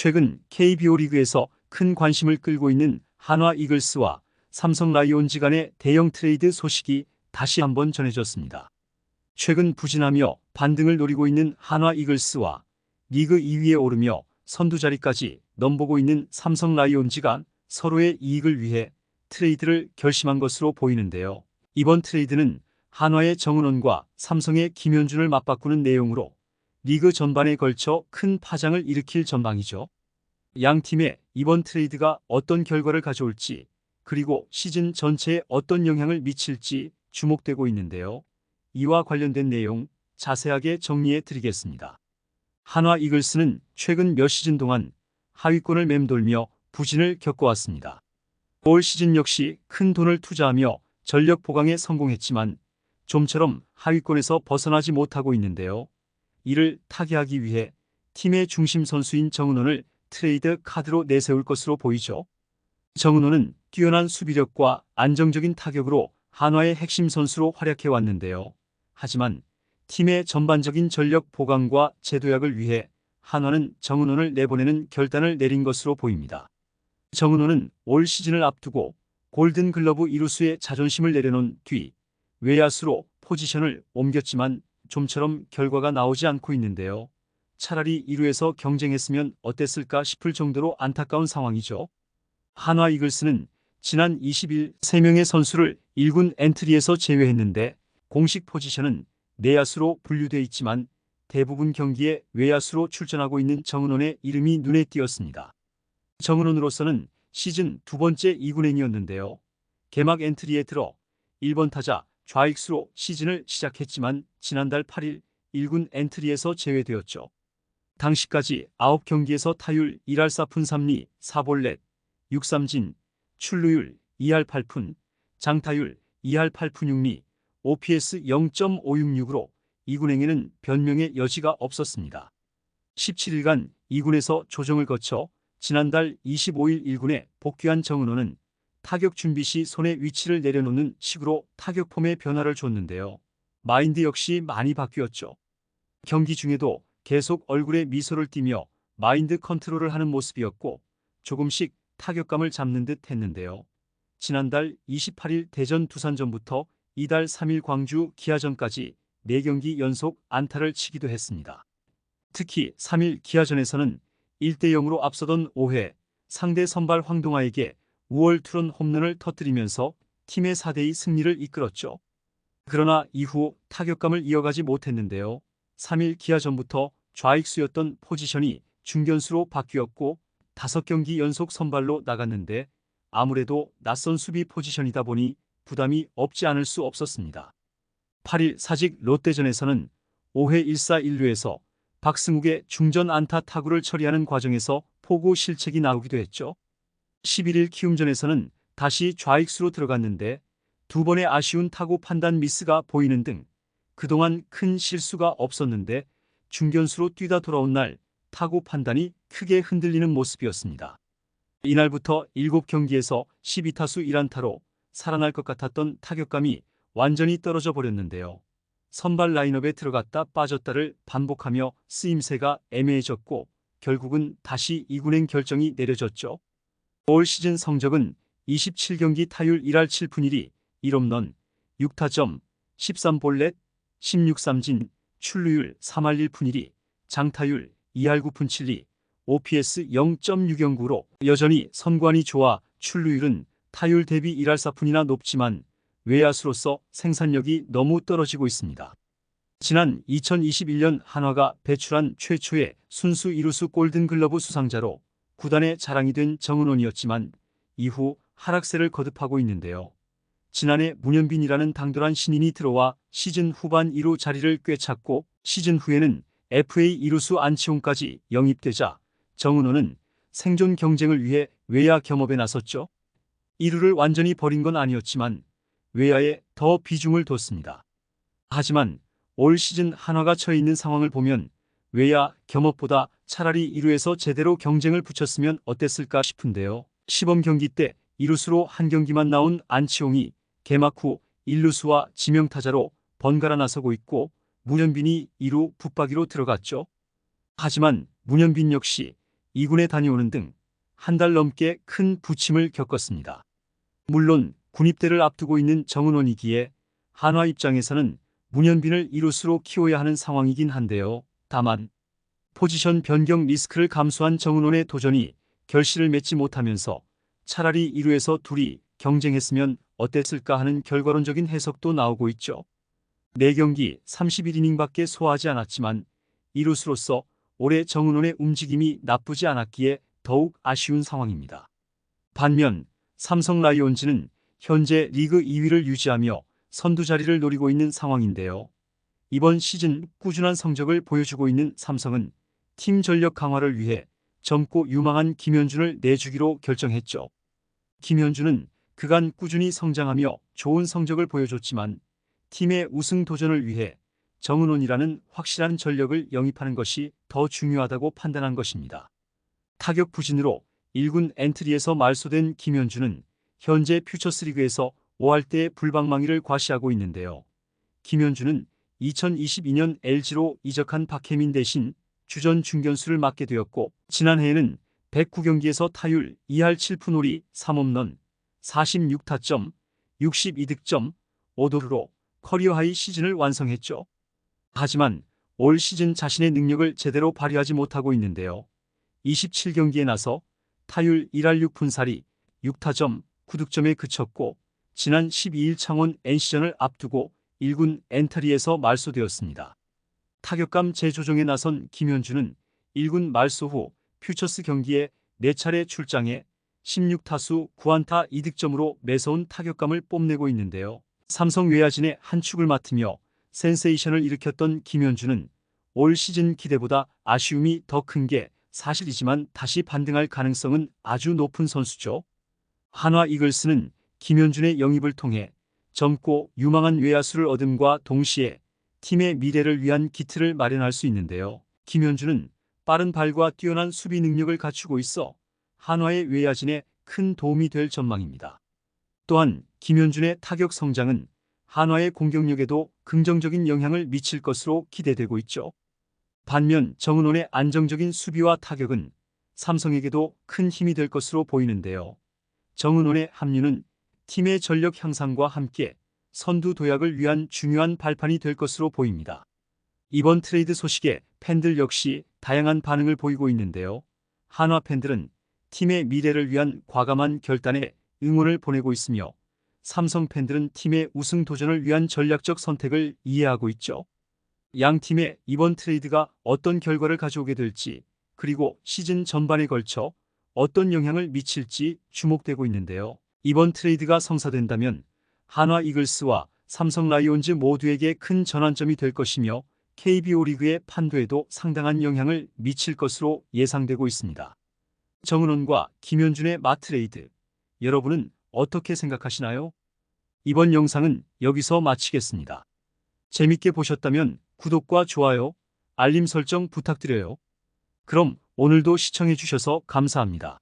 최근 KBO 리그에서 큰 관심을 끌고 있는 한화 이글스와 삼성 라이온즈 간의 대형 트레이드 소식이 다시 한번 전해졌습니다. 최근 부진하며 반등을 노리고 있는 한화 이글스와 리그 2위에 오르며 선두 자리까지 넘보고 있는 삼성 라이온즈가 서로의 이익을 위해 트레이드를 결심한 것으로 보이는데요. 이번 트레이드는 한화의 정은원과 삼성의 김현준을 맞바꾸는 내용으로 리그 전반에 걸쳐 큰 파장을 일으킬 전망이죠. 양 팀의 이번 트레이드가 어떤 결과를 가져올지, 그리고 시즌 전체에 어떤 영향을 미칠지 주목되고 있는데요. 이와 관련된 내용 자세하게 정리해 드리겠습니다. 한화 이글스는 최근 몇 시즌 동안 하위권을 맴돌며 부진을 겪어왔습니다. 올 시즌 역시 큰 돈을 투자하며 전력 보강에 성공했지만 좀처럼 하위권에서 벗어나지 못하고 있는데요. 이를 타개하기 위해 팀의 중심 선수인 정은원을 트레이드 카드로 내세울 것으로 보이죠. 정은원은 뛰어난 수비력과 안정적인 타격으로 한화의 핵심 선수로 활약해 왔는데요. 하지만 팀의 전반적인 전력 보강과 재도약을 위해 한화는 정은원을 내보내는 결단을 내린 것으로 보입니다. 정은원은 올 시즌을 앞두고 골든글러브 이루수의 자존심을 내려놓은 뒤 외야수로 포지션을 옮겼지만 좀처럼 결과가 나오지 않고 있는데요. 차라리 1루에서 경쟁했으면 어땠을까 싶을 정도로 안타까운 상황이죠. 한화 이글스는 지난 20일 3명의 선수를 1군 엔트리에서 제외했는데 공식 포지션은 내야수로 분류돼 있지만 대부분 경기에 외야수로 출전하고 있는 정은원의 이름이 눈에 띄었습니다. 정은원으로서는 시즌 두 번째 2군행이었는데요. 개막 엔트리에 들어 1번 타자 좌익수로 시즌을 시작했지만 지난달 8일 1군 엔트리에서 제외되었죠. 당시까지 9경기에서 타율 1할 4푼 3리 4볼넷 6삼진, 출루율 2할 8푼, 장타율 2할 8푼 6리, OPS 0.566으로 2군행에는 변명의 여지가 없었습니다. 17일간 2군에서 조정을 거쳐 지난달 25일 1군에 복귀한 정은원은 타격 준비 시 손의 위치를 내려놓는 식으로 타격 폼에 변화를 줬는데요. 마인드 역시 많이 바뀌었죠. 경기 중에도 계속 얼굴에 미소를 띠며 마인드 컨트롤을 하는 모습이었고 조금씩 타격감을 잡는 듯 했는데요. 지난달 28일 대전 두산전부터 이달 3일 광주 기아전까지 4경기 연속 안타를 치기도 했습니다. 특히 3일 기아전에서는 1대0으로 앞서던 5회 상대 선발 황동아에게 우월 투런 홈런을 터뜨리면서 팀의 4대2 승리를 이끌었죠. 그러나 이후 타격감을 이어가지 못했는데요. 3일 기아전부터 좌익수였던 포지션이 중견수로 바뀌었고 5경기 연속 선발로 나갔는데 아무래도 낯선 수비 포지션이다 보니 부담이 없지 않을 수 없었습니다. 8일 사직 롯데전에서는 5회 1사 1루에서 박승욱의 중전 안타 타구를 처리하는 과정에서 포구 실책이 나오기도 했죠. 11일 키움전에서는 다시 좌익수로 들어갔는데 2번의 아쉬운 타구 판단 미스가 보이는 등 그동안 큰 실수가 없었는데 중견수로 뛰다 돌아온 날 타구 판단이 크게 흔들리는 모습이었습니다. 이날부터 7경기에서 12타수 1안타로 살아날 것 같았던 타격감이 완전히 떨어져 버렸는데요. 선발 라인업에 들어갔다 빠졌다를 반복하며 쓰임새가 애매해졌고 결국은 다시 2군행 결정이 내려졌죠. 올 시즌 성적은 27경기 타율 1할 7푼 1리 1홈런 6타점 13볼넷 16삼진 출루율 3할 1푼 1리 장타율 2할 9푼 7리 OPS 0.609로 여전히 선관이 좋아 출루율은 타율 대비 1할 4푼이나 높지만 외야수로서 생산력이 너무 떨어지고 있습니다. 지난 2021년 한화가 배출한 최초의 순수 이루수 골든글러브 수상자로 구단의 자랑이 된 정은원이었지만 이후 하락세를 거듭하고 있는데요. 지난해 문현빈이라는 당돌한 신인이 들어와 시즌 후반 2루 자리를 꿰찼고 시즌 후에는 FA 이루수 안치홍까지 영입되자 정은원은 생존 경쟁을 위해 외야 겸업에 나섰죠. 2루를 완전히 버린 건 아니었지만 외야에 더 비중을 뒀습니다. 하지만 올 시즌 한화가 처해 있는 상황을 보면 외야 겸업보다 차라리 2루에서 제대로 경쟁을 붙였으면 어땠을까 싶은데요. 시범 경기 때 2루수로 한 경기만 나온 안치홍이 개막 후 1루수와 지명타자로 번갈아 나서고 있고 문현빈이 2루 붙박이로 들어갔죠. 하지만 문현빈 역시 2군에 다녀오는 등 한 달 넘게 큰 부침을 겪었습니다. 물론 군입대를 앞두고 있는 정은원이기에 한화 입장에서는 문현빈을 이루수로 키워야 하는 상황이긴 한데요. 다만 포지션 변경 리스크를 감수한 정은원의 도전이 결실을 맺지 못하면서 차라리 1루에서 둘이 경쟁했으면 어땠을까 하는 결과론적인 해석도 나오고 있죠. 4경기 31이닝밖에 소화하지 않았지만 이루수로서 올해 정은원의 움직임이 나쁘지 않았기에 더욱 아쉬운 상황입니다. 반면 삼성 라이온즈는 현재 리그 2위를 유지하며 선두 자리를 노리고 있는 상황인데요. 이번 시즌 꾸준한 성적을 보여주고 있는 삼성은 팀 전력 강화를 위해 젊고 유망한 김현준을 내주기로 결정했죠. 김현준은 그간 꾸준히 성장하며 좋은 성적을 보여줬지만 팀의 우승 도전을 위해 정은원이라는 확실한 전력을 영입하는 것이 더 중요하다고 판단한 것입니다. 타격 부진으로 1군 엔트리에서 말소된 김현준은 현재 퓨처스리그에서 5할대의 불방망이를 과시하고 있는데요. 김현준은 2022년 LG로 이적한 박혜민 대신 주전 중견수를 맡게 되었고 지난해에는 109경기에서 타율 2할 7푼 5리 3홈런 46타점 62득점 5도루로 커리어 하이 시즌을 완성했죠. 하지만 올 시즌 자신의 능력을 제대로 발휘하지 못하고 있는데요. 27경기에 나서 타율 1할 6푼 4리 6타점 9득점에 그쳤고 지난 12일 창원 NC전을 앞두고 1군 엔트리에서 말소되었습니다. 타격감 재조정에 나선 김현준은 1군 말소 후 퓨처스 경기에 4차례 출장해 16타수 9안타 2득점으로 매서운 타격감을 뽐내고 있는데요. 삼성 외야진의 한 축을 맡으며 센세이션을 일으켰던 김현준은 올 시즌 기대보다 아쉬움이 더 큰 게 사실이지만 다시 반등할 가능성은 아주 높은 선수죠. 한화 이글스는 김현준의 영입을 통해 젊고 유망한 외야수를 얻음과 동시에 팀의 미래를 위한 기틀을 마련할 수 있는데요. 김현준은 빠른 발과 뛰어난 수비 능력을 갖추고 있어 한화의 외야진에 큰 도움이 될 전망입니다. 또한 김현준의 타격 성장은 한화의 공격력에도 긍정적인 영향을 미칠 것으로 기대되고 있죠. 반면 정은원의 안정적인 수비와 타격은 삼성에게도 큰 힘이 될 것으로 보이는데요. 정은원의 합류는 팀의 전력 향상과 함께 선두 도약을 위한 중요한 발판이 될 것으로 보입니다. 이번 트레이드 소식에 팬들 역시 다양한 반응을 보이고 있는데요. 한화 팬들은 팀의 미래를 위한 과감한 결단에 응원을 보내고 있으며 삼성 팬들은 팀의 우승 도전을 위한 전략적 선택을 이해하고 있죠. 양 팀의 이번 트레이드가 어떤 결과를 가져오게 될지 그리고 시즌 전반에 걸쳐 어떤 영향을 미칠지 주목되고 있는데요. 이번 트레이드가 성사된다면 한화 이글스와 삼성 라이온즈 모두에게 큰 전환점이 될 것이며 KBO 리그의 판도에도 상당한 영향을 미칠 것으로 예상되고 있습니다. 정은원과 김현준의 맞트레이드, 여러분은 어떻게 생각하시나요? 이번 영상은 여기서 마치겠습니다. 재밌게 보셨다면 구독과 좋아요, 알림 설정 부탁드려요. 그럼 오늘도 시청해주셔서 감사합니다.